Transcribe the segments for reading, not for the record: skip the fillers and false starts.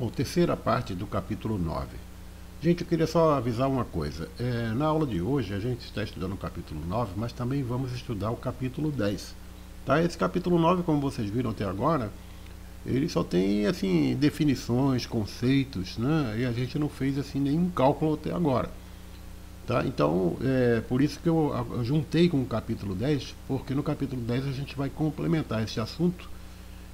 Bom, terceira parte do capítulo 9. Gente, eu queria só avisar uma coisa. Na aula de hoje a gente está estudando o capítulo 9, mas também vamos estudar o capítulo 10. Tá? Esse capítulo 9, como vocês viram até agora, ele só tem assim definições, conceitos, né? E a gente não fez assim nenhum cálculo até agora. Tá? Então, por isso que eu juntei com o capítulo 10, porque no capítulo 10 a gente vai complementar esse assunto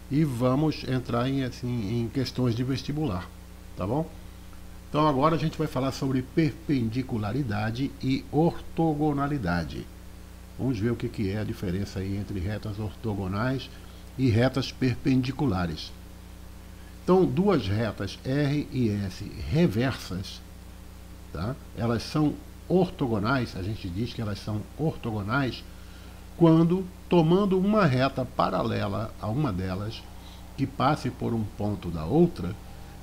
e vamos entrar em questões de vestibular, tá bom? Então agora a gente vai falar sobre perpendicularidade e ortogonalidade. Vamos ver o que é a diferença aí entre retas ortogonais e retas perpendiculares. Então, duas retas R e S reversas, tá? Elas são ortogonais, a gente diz que elas são ortogonais quando, tomando uma reta paralela a uma delas, que passe por um ponto da outra,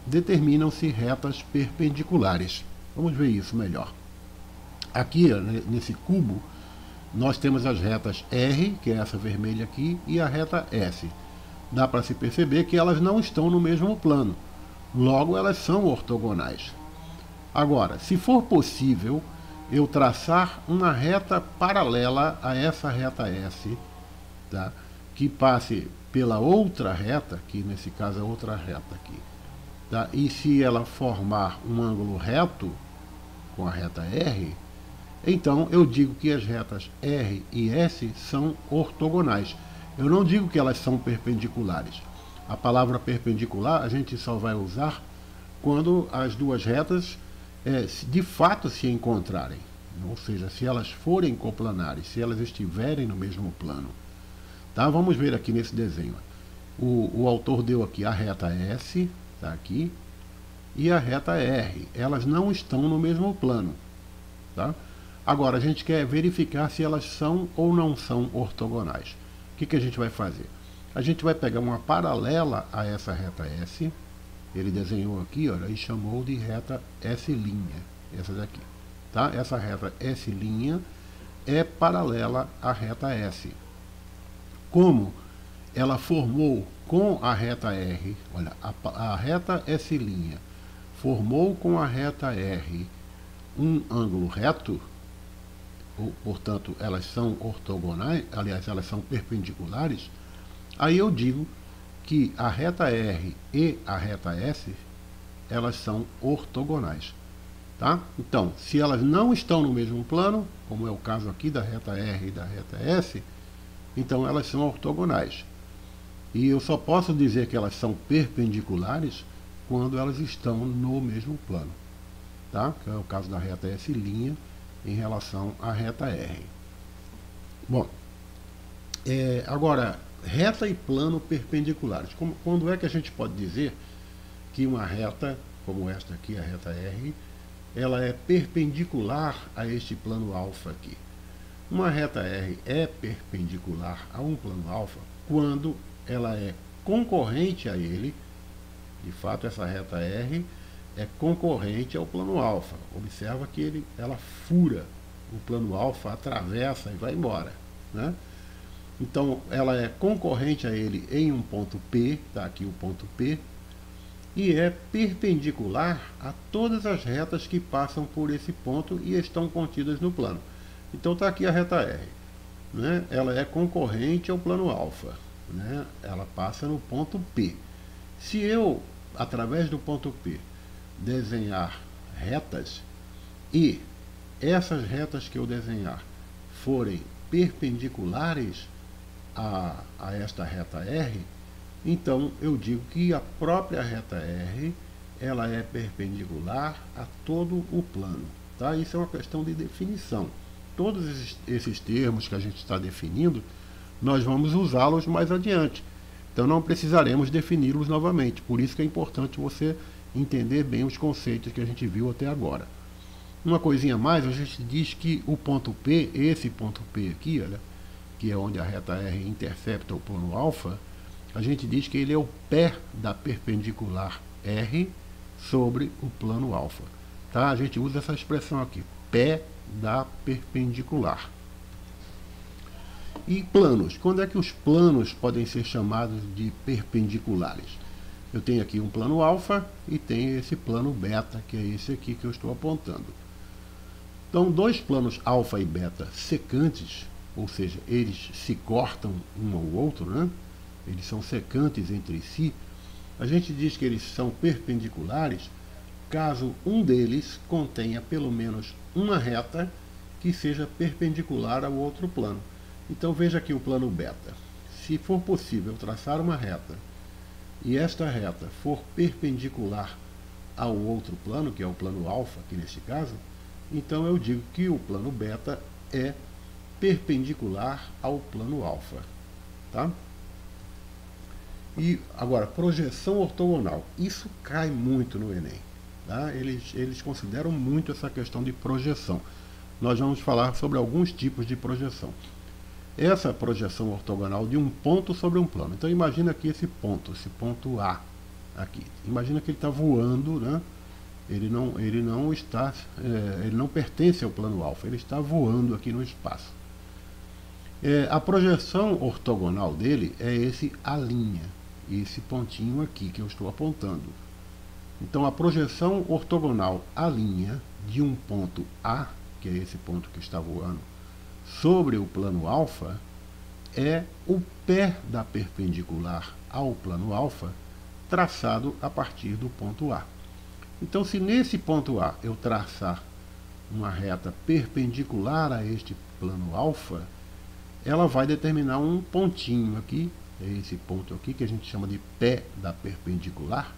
determinam-se retas perpendiculares. Vamos ver isso melhor. Aqui, nesse cubo, nós temos as retas R, que é essa vermelha aqui, e a reta S. Dá para se perceber que elas não estão no mesmo plano. Logo, elas são ortogonais. Agora, se for possível eu traçar uma reta paralela a essa reta S, tá? Que passe pela outra reta, que nesse caso é outra reta aqui, tá? E se ela formar um ângulo reto com a reta R, então eu digo que as retas R e S são ortogonais. Eu não digo que elas são perpendiculares. A palavra perpendicular a gente só vai usar quando as duas retas de fato se encontrarem, ou seja, se elas forem coplanares, se elas estiverem no mesmo plano. Tá? Vamos ver aqui nesse desenho. O autor deu aqui a reta S, tá aqui, e a reta R. Elas não estão no mesmo plano. Tá? Agora, a gente quer verificar se elas são ou não são ortogonais. O que a gente vai fazer? A gente vai pegar uma paralela a essa reta S. Ele desenhou aqui, olha, e chamou de reta S', essa daqui. Tá? Essa reta S' é paralela à reta S. Como ela formou com a reta R, olha, a reta S' formou com a reta R um ângulo reto, portanto, elas são ortogonais, aliás, elas são perpendiculares, aí eu digo que a reta R e a reta S, elas são ortogonais. Tá? Então, se elas não estão no mesmo plano, como é o caso aqui da reta R e da reta S, então elas são ortogonais. E eu só posso dizer que elas são perpendiculares quando elas estão no mesmo plano. Tá? Que é o caso da reta S' em relação à reta R. Bom, agora, reta e plano perpendiculares. Quando é que a gente pode dizer que uma reta, como esta aqui, a reta R, ela é perpendicular a este plano alfa aqui? Uma reta R é perpendicular a um plano alfa quando ela é concorrente a ele. De fato, essa reta R é concorrente ao plano alfa. Observa que ela fura o plano alfa, atravessa e vai embora, né? Então, ela é concorrente a ele em um ponto P, está aqui o ponto P, e é perpendicular a todas as retas que passam por esse ponto e estão contidas no plano. Então, está aqui a reta R, né? Ela é concorrente ao plano alfa, né? Ela passa no ponto P. Se eu, através do ponto P, desenhar retas e essas retas que eu desenhar forem perpendiculares a esta reta R, então eu digo que a própria reta R ela é perpendicular a todo o plano. Tá? Isso é uma questão de definição. Todos esses termos que a gente está definindo, nós vamos usá-los mais adiante. Então não precisaremos defini-los novamente. Por isso que é importante você entender bem os conceitos que a gente viu até agora. Uma coisinha a mais, a gente diz que o ponto P, esse ponto P aqui, olha, que é onde a reta R intercepta o plano alfa, a gente diz que ele é o pé da perpendicular R sobre o plano alfa. Tá? A gente usa essa expressão aqui, pé da perpendicular. E planos. Quando é que os planos podem ser chamados de perpendiculares? Eu tenho aqui um plano alfa e tenho esse plano beta, que é esse aqui que eu estou apontando. Então, dois planos alfa e beta secantes, ou seja, eles se cortam um ao outro, né? Eles são secantes entre si. A gente diz que eles são perpendiculares caso um deles contenha pelo menos uma reta que seja perpendicular ao outro plano. Então veja aqui o plano beta. Se for possível traçar uma reta e esta reta for perpendicular ao outro plano, que é o plano alfa aqui neste caso, então eu digo que o plano beta é perpendicular ao plano alfa, tá? E agora, projeção ortogonal. Isso cai muito no Enem, tá? Eles consideram muito essa questão de projeção. Nós vamos falar sobre alguns tipos de projeção. Essa projeção ortogonal de um ponto sobre um plano. Então imagina aqui esse ponto A aqui. Imagina que ele está voando, né? Ele não pertence ao plano alfa, ele está voando aqui no espaço. A projeção ortogonal dele é esse A', esse pontinho aqui que eu estou apontando. Então a projeção ortogonal A' de um ponto A, que é esse ponto que está voando, sobre o plano alfa, é o pé da perpendicular ao plano alfa, traçado a partir do ponto A. Então, se nesse ponto A eu traçar uma reta perpendicular a este plano alfa, ela vai determinar um pontinho aqui, é esse ponto aqui que a gente chama de pé da perpendicular,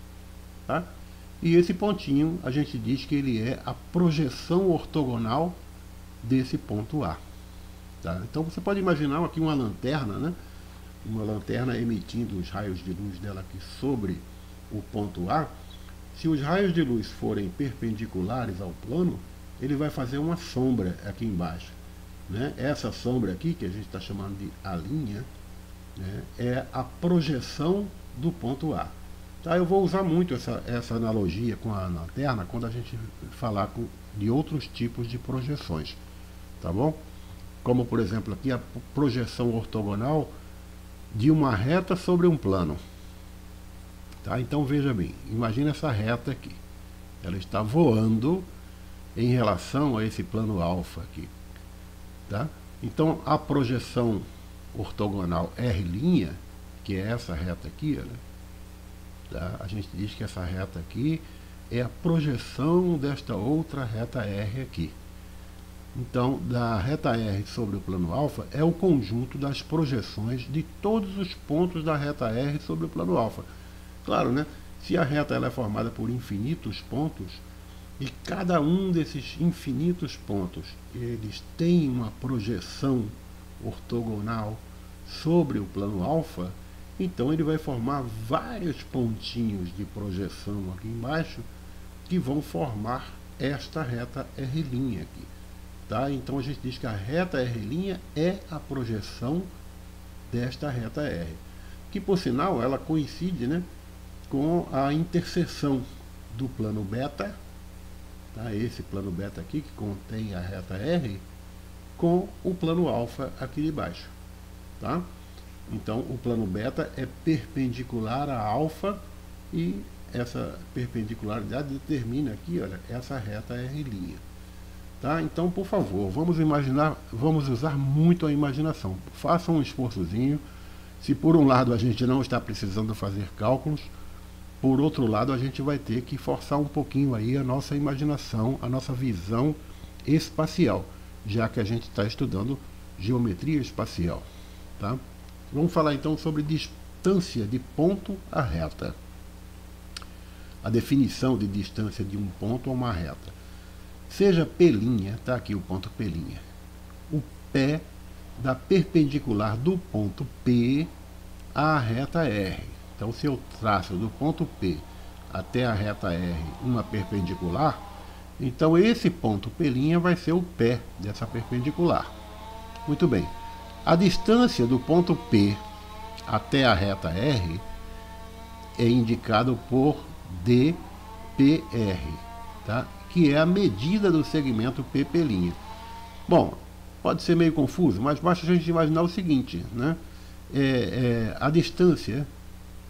tá? E esse pontinho a gente diz que ele é a projeção ortogonal desse ponto A. Tá? Então você pode imaginar aqui uma lanterna, né? Uma lanterna emitindo os raios de luz dela aqui sobre o ponto A. Se os raios de luz forem perpendiculares ao plano, ele vai fazer uma sombra aqui embaixo, né? Essa sombra aqui, que a gente está chamando de A', né, é a projeção do ponto A. Tá? Eu vou usar muito essa analogia com a lanterna quando a gente falar de outros tipos de projeções. Tá bom? Como, por exemplo, aqui a projeção ortogonal de uma reta sobre um plano. Tá? Então veja bem, imagina essa reta aqui. Ela está voando em relação a esse plano alfa aqui. Tá? Então a projeção ortogonal R', que é essa reta aqui, olha, tá? A gente diz que essa reta aqui é a projeção desta outra reta R aqui. Então, da reta R sobre o plano alfa é o conjunto das projeções de todos os pontos da reta R sobre o plano alfa. Claro, né? Se a reta ela é formada por infinitos pontos, e cada um desses infinitos pontos, eles têm uma projeção ortogonal sobre o plano alfa, então ele vai formar vários pontinhos de projeção aqui embaixo, que vão formar esta reta R' aqui. Tá? Então a gente diz que a reta R' é a projeção desta reta R, que por sinal ela coincide, né, com a interseção do plano beta, tá? Esse plano beta aqui que contém a reta R, com o plano alfa aqui de baixo. Tá? Então o plano beta é perpendicular a alfa e essa perpendicularidade determina aqui, olha, essa reta R'. Tá? Então, por favor, vamos usar muito a imaginação. Faça um esforçozinho. Se por um lado a gente não está precisando fazer cálculos, por outro lado a gente vai ter que forçar um pouquinho aí a nossa imaginação, a nossa visão espacial, já que a gente está estudando geometria espacial. Tá? Vamos falar então sobre distância de ponto a reta. A definição de distância de um ponto a uma reta. Seja P', está aqui o ponto P', o pé da perpendicular do ponto P à reta R. Então, se eu traço do ponto P até a reta R uma perpendicular, então esse ponto P' vai ser o pé dessa perpendicular. Muito bem. A distância do ponto P até a reta R é indicado por dPr, tá? Que é a medida do segmento PP'. Bom, pode ser meio confuso, mas basta a gente imaginar o seguinte, né? A distância,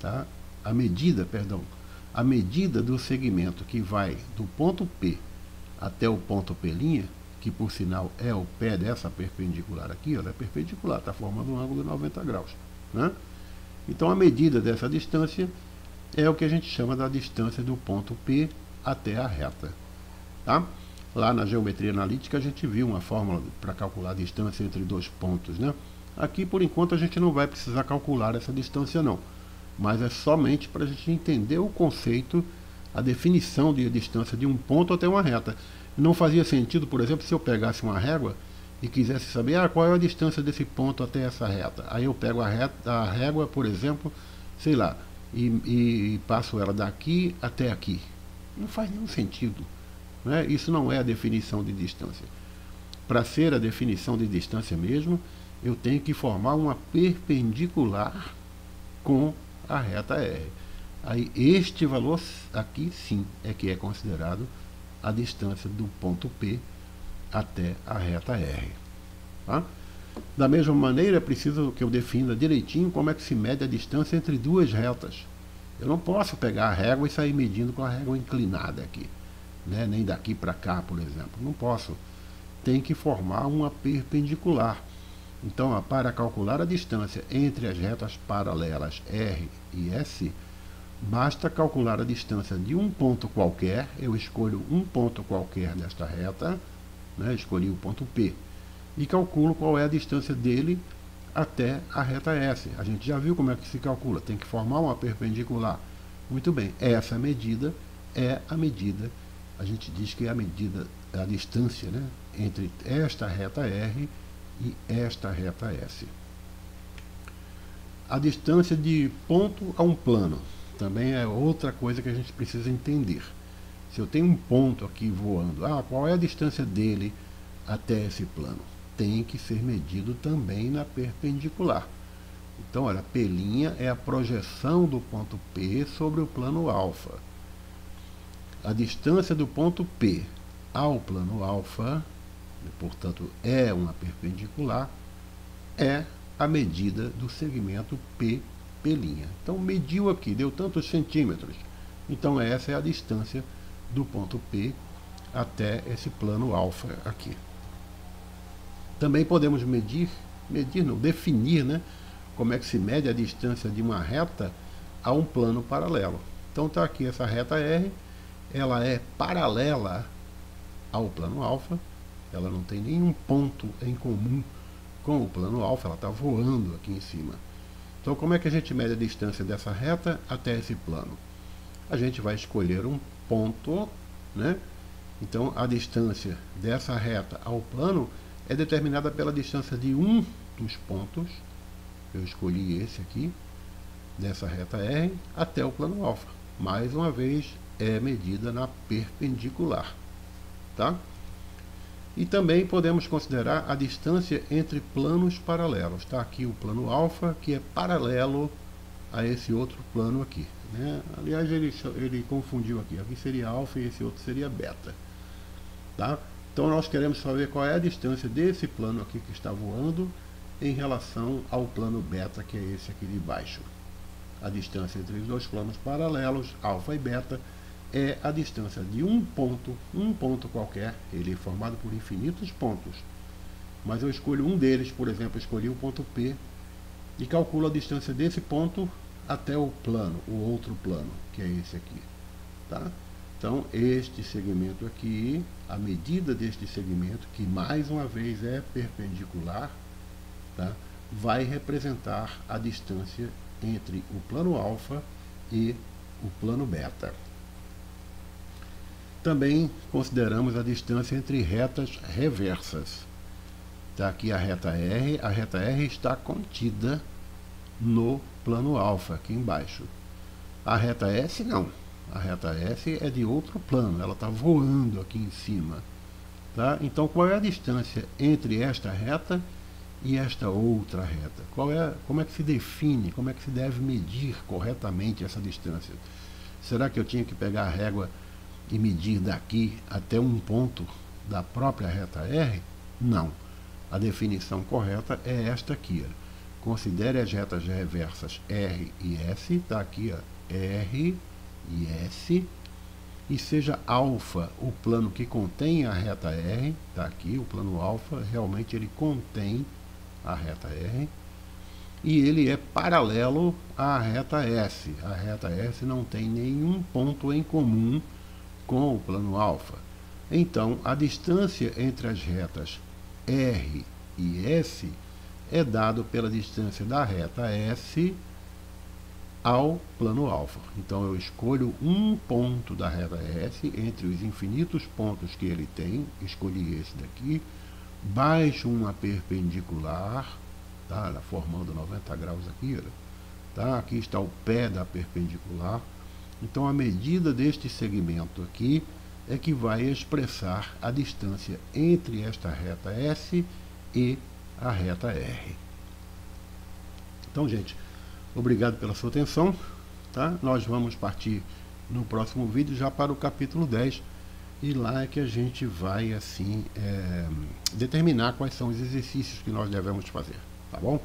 tá? a medida do segmento que vai do ponto P até o ponto P', que por sinal é o pé dessa perpendicular aqui, ela é perpendicular, está formando um ângulo de 90 graus. Né? Então a medida dessa distância é o que a gente chama da distância do ponto P até a reta. Tá? Lá na geometria analítica a gente viu uma fórmula para calcular a distância entre dois pontos. Né? Aqui por enquanto a gente não vai precisar calcular essa distância não, mas é somente para a gente entender o conceito, a definição de distância de um ponto até uma reta. Não fazia sentido, por exemplo, se eu pegasse uma régua e quisesse saber qual é a distância desse ponto até essa reta. Aí eu pego a régua, por exemplo, sei lá, e passo ela daqui até aqui. Não faz nenhum sentido. Né? Isso não é a definição de distância. Para ser a definição de distância mesmo, eu tenho que formar uma perpendicular com a reta R. Aí este valor aqui sim é que é considerado a distância do ponto P até a reta R. Tá? Da mesma maneira, é preciso que eu defina direitinho como é que se mede a distância entre duas retas. Eu não posso pegar a régua e sair medindo com a régua inclinada aqui, né? Nem daqui para cá, por exemplo. Não posso. Tem que formar uma perpendicular. Então, para calcular a distância entre as retas paralelas R e S, basta calcular a distância de um ponto qualquer. Eu escolho um ponto qualquer desta reta, né? Escolhi o ponto P, e calculo qual é a distância dele até a reta S. A gente já viu como é que se calcula. Tem que formar uma perpendicular. Muito bem, essa medida é a medida, a gente diz que é a medida, a distância, né? Entre esta reta R e esta reta S. A distância de ponto a um plano também é outra coisa que a gente precisa entender. Se eu tenho um ponto aqui voando, qual é a distância dele até esse plano? Tem que ser medido também na perpendicular. Então, olha, P' é a projeção do ponto P sobre o plano alfa. A distância do ponto P ao plano alfa, portanto, é uma perpendicular, é a medida do segmento P'. Então, mediu aqui, deu tantos centímetros. Então, essa é a distância do ponto P até esse plano alfa aqui. Também podemos definir, né, como é que se mede a distância de uma reta a um plano paralelo. Então, está aqui essa reta R, ela é paralela ao plano alfa, ela não tem nenhum ponto em comum com o plano alfa, ela está voando aqui em cima. Então, como é que a gente mede a distância dessa reta até esse plano? A gente vai escolher um ponto, né? Então, a distância dessa reta ao plano é determinada pela distância de um dos pontos. Eu escolhi esse aqui, dessa reta R, até o plano alfa. Mais uma vez, é medida na perpendicular. Tá? E também podemos considerar a distância entre planos paralelos. Está aqui o plano alfa, que é paralelo a esse outro plano aqui. Né? Aliás, ele confundiu aqui. Aqui seria alfa e esse outro seria beta. Tá? Então nós queremos saber qual é a distância desse plano aqui que está voando em relação ao plano beta, que é esse aqui de baixo. A distância entre os dois planos paralelos, alfa e beta, é a distância de um ponto qualquer. Ele é formado por infinitos pontos, mas eu escolho um deles, por exemplo, escolhi o ponto P e calculo a distância desse ponto até o plano, o outro plano, que é esse aqui. Tá? Então, este segmento aqui, a medida deste segmento, que mais uma vez é perpendicular, tá? Vai representar a distância entre o plano alfa e o plano beta. Também consideramos a distância entre retas reversas. Está aqui a reta R está contida no plano alfa, aqui embaixo. A reta S não. A reta S é de outro plano, ela está voando aqui em cima. Tá? Então, qual é a distância entre esta reta e esta outra reta? Como é que se define, como é que se deve medir corretamente essa distância? Será que eu tinha que pegar a régua e medir daqui até um ponto da própria reta R? Não. A definição correta é esta aqui. Ó. Considere as retas reversas R e S, está aqui ó, R e S, e seja alfa o plano que contém a reta R, está aqui, o plano alfa, realmente ele contém a reta R, e ele é paralelo à reta S. A reta S não tem nenhum ponto em comum com o plano alfa. Então, a distância entre as retas R e S é dado pela distância da reta S ao plano alfa. Então, eu escolho um ponto da reta S entre os infinitos pontos que ele tem, escolhi esse daqui, baixo uma perpendicular, tá? Formando 90 graus aqui, tá? Aqui está o pé da perpendicular. Então, a medida deste segmento aqui é que vai expressar a distância entre esta reta S e a reta R. Então, gente, obrigado pela sua atenção, tá? Nós vamos partir no próximo vídeo já para o capítulo 10, e lá é que a gente vai assim determinar quais são os exercícios que nós devemos fazer, tá bom?